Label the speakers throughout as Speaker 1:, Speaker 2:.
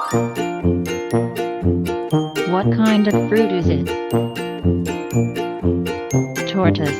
Speaker 1: What kind of fruit is it? Tortoise.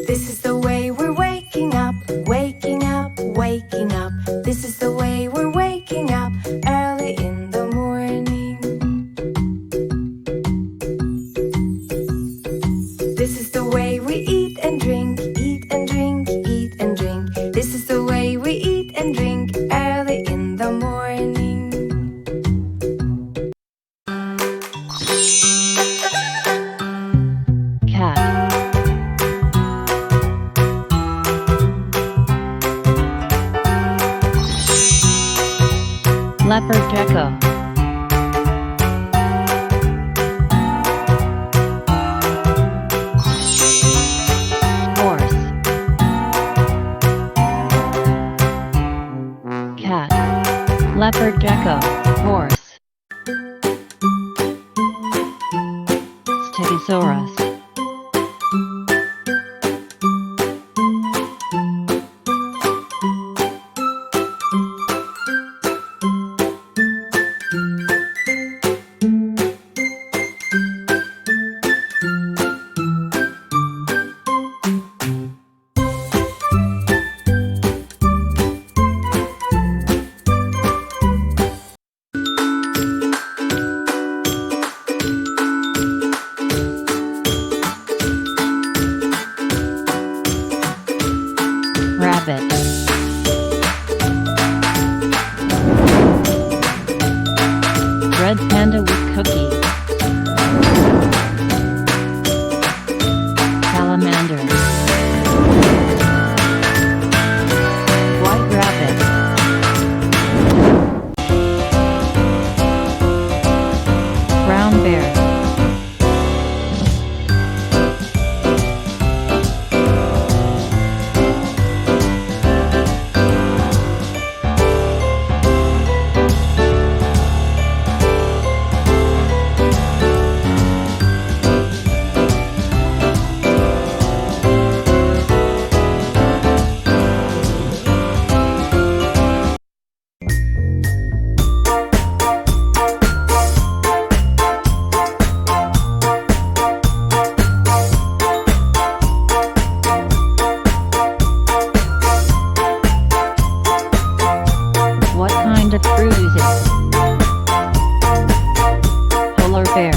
Speaker 2: This is the way we're waking up, waking up, waking up. This is the way we're waking up early in the morning. This is the way we eat and drink, eat and drink, eat and drink. This is the way we eat and drink early in the morning.
Speaker 1: Cat. Leopard gecko. Horse. Cat. Leopard gecko. Horse. Stegosaurus. Rabbit. Red panda with cookie. Salamander. White rabbit. Brown bear. What kind of fruit is it? Polar bear.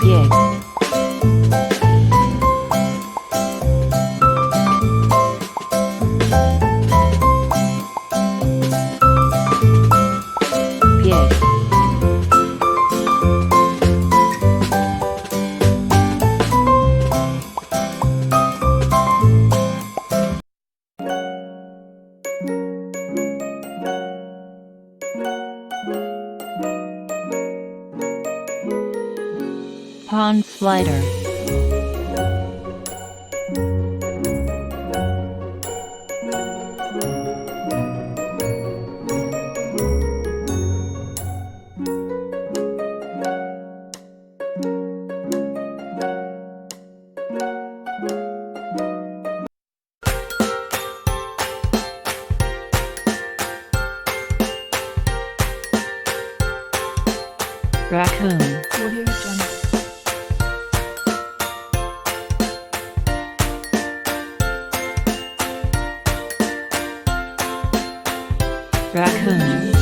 Speaker 1: Pig. Pig. Pond slider. Raccoon. raccoon,